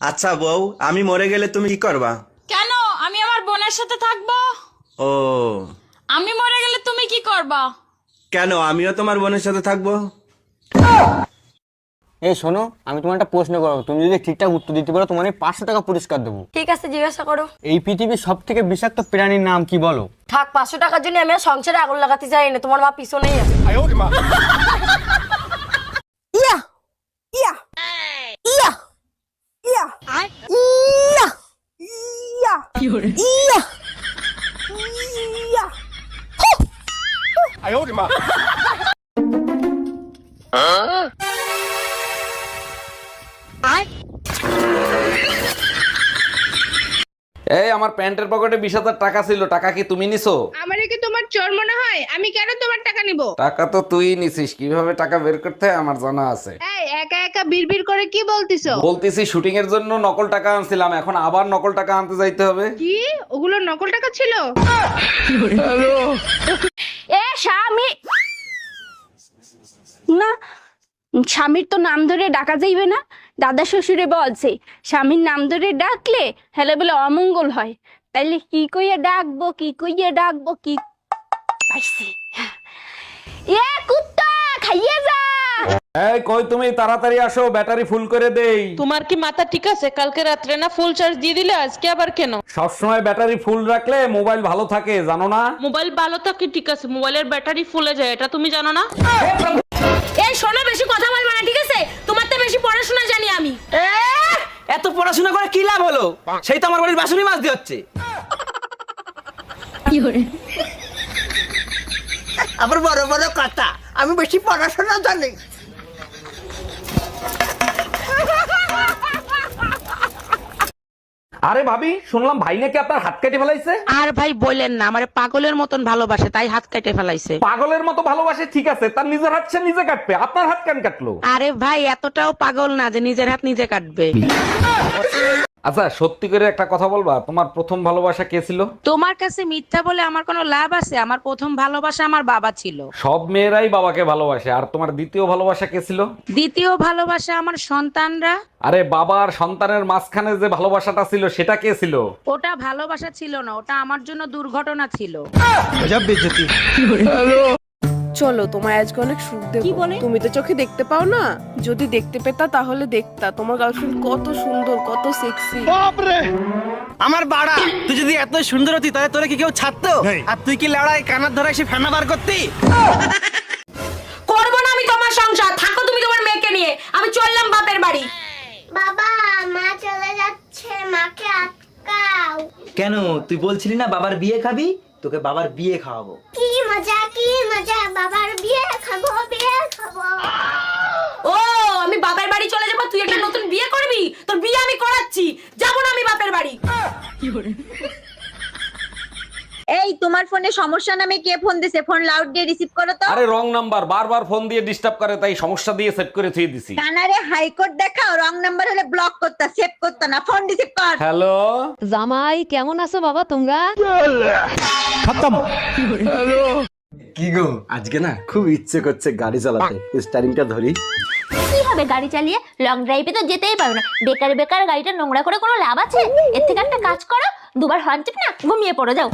আচ্ছা বউ, আমি মরে গেলে তুমি কি করবা? কেন? আমি আমার বোনের সাথে থাকবো। ও, আমি মরে গেলে তুমি কি করবা? কেন আমিও তোমার বোনের সাথে থাকবো। এই শোনো, আমি তোমার একটা প্রশ্ন করবো, তুমি যদি ঠিকঠাক উত্তর দিতে পারো তোমার 500 টাকা পুরস্কার দেবো। ঠিক আছে, জিজ্ঞাসা করো। এই পৃথিবীর সব থেকে বিষাক্ত প্রাণীর নাম কি বলো? থাক, 500 টাকার জন্য আমি আর সংসারে আগুন লাগাতে চাই না। তোমার মা পিছনেই আছে। ইয়া ইয়া ইয়া ইয়া ইয়া ইয়া ইয়া ইয়া। এই আমার প্যান্টের পকেটে 20,000 টাকা ছিল, টাকা কি তুমি নিছো? আমারে কি তোমার চোর মনে হয়? আমি কেন তোমার টাকা নিব? টাকা তো তুই নিছিস, কিভাবে টাকা বের করতে হয় আমার জানা আছে। এই একা একা বিড়বিড় করে কি বলতিছো? বলতেছি শুটিং এর জন্য নকল টাকা আনছিলাম, এখন আবার নকল টাকা আনতে যাইতে হবে। কি ওগুলো নকল টাকা ছিল? এ স্বামী না, স্বামীর তো নাম ধরে ডাকা যাইবে না। দাদা শ্বশুরে বলছে স্বামীর নাম ধরে ডাকলে হেলে বলে অমঙ্গল হয়। তাইলে কি কইয়া ডাকবো, কি কইয়া ডাকবো, কি পাইছি। এ কুত্তা খাইয়ে যা। এই কই তুমি, তাড়াতাড়ি আসো, ব্যাটারি ফুল করে দেই। তোমার কি মাথা ঠিক আছে? কালকে রাত্রে না ফুল চার্জ দিয়ে দিলে, আজকে আবার কেন? সবসময় ব্যাটারি ফুল রাখলে মোবাইল ভালো থাকে, জানো না? মোবাইল ভালো থাকে ঠিক আছে, মোবাইলের ব্যাটারি ফুলে যায়, এটা তুমি জানো না? এই শোনো, বেশি কথা বলবা না, ঠিক আছে? তোমার তো বেশি পড়াশোনা জানি আমি। এত পড়াশোনা করে কি লাভ হলো? সেই তো আমার বাড়ির বাসুনি মাছ দিয়ে হচ্ছে। আবার বড় বড় কথা, আমি বেশি পড়াশোনা জানি। আরে ভাবি, শুনলাম ভাই নাকি আপনার হাত কেটে ফেলাইছে। আর ভাই বললেন না, আমারে পাগলের মতন ভালোবাসে, তাই হাত কেটে ফেলাইছে। পাগলের মতো ভালোবাসে ঠিক আছে, তার নিজের হাত সে নিজে কাটবে, আপনার হাত কেন কাটলো? আরে ভাই এতটাও পাগল না যে নিজের হাত নিজে কাটবে। আচ্ছা সত্যি করে একটা কথা বলবা, তোমার প্রথম ভালোবাসা কে ছিল? তোমার কাছে মিথ্যা বলে আমার কোনো লাভ আছে? আমার প্রথম ভালোবাসা আমার বাবা ছিল। সব মেয়েরাই বাবাকে ভালোবাসে, আর তোমার দ্বিতীয় ভালোবাসা কে ছিল? দ্বিতীয় ভালোবাসা আমার সন্তানরা। আরে বাবা আর সন্তানের মাঝখানে যে ভালোবাসাটা ছিল সেটা কে ছিল? ওটা ভালোবাসা ছিল না, ওটা আমার জন্য দুর্ঘটনা ছিল। চলো, তোমায় আজকে অনেক সুখ দেব। তুমি তো চোখে দেখতে পাও না, যদি দেখতে পেতা তাহলে দেখতা তোমার গার্লফ্রেন্ড কত সুন্দর, কত সেক্সি। আমার বাড়া, তুই যদি এত সুন্দর হতি তাহলে তোরে কি কেউ ছাড়তো? আর তুই কি লড়াই কানার ধরে এসে ফেনা বার করতি? করবো না আমি তোমার সংসার, থাকো তুমি তোমার মেয়েকে নিয়ে। আমি চললাম বাপের বাড়ি। বাবা, মা চলে যাচ্ছে, মাকে আটকাও। কেন, তুই বলছিলি না বাবার বিয়ে খাবি? তোকে বাবার বিয়ে খাওয়াবো। কি মজা, কি মজা, বাবার বিয়ে খাবো, বিয়ে খাবো। ও, আমি বাপের বাড়ি চলে যাবো, তুই একটা নতুন বিয়ে করবি? তোর বিয়ে আমি করাচ্ছি, যাবো না আমি বাপের বাড়ি। এই তোমার ফোনে সমস্যা নামে কে ফোন দিছে? ফোন লাউড দিয়ে রিসিভ করো তো। আরে রং নাম্বার, বারবার ফোন দিয়ে ডিস্টার্ব করে, তাই সমস্যা দিয়ে সেট করে থুয়ে দিছি। কানারে হাইকোর্ট দেখাও, রং নাম্বার হলে ব্লক করতা, সেভ করতা না, ফোন রিসিভ কর। হ্যালো জামাই কেমন আছো বাবা তোমরা? কি গো, আজকে না খুব ইচ্ছে করছে গাড়ি চালাতে, স্টারিংটা ধরি। কি হবে গাড়ি চালিয়ে? লং ড্রাইভে তো যেতেই পারো না। বেকার বেকার গাড়িটা নোংরা করে কোনো লাভ আছে? এর থেকে একটা কাজ করো, দুবার হর্ন টিপ না ঘুমিয়ে পড়ো, যাও।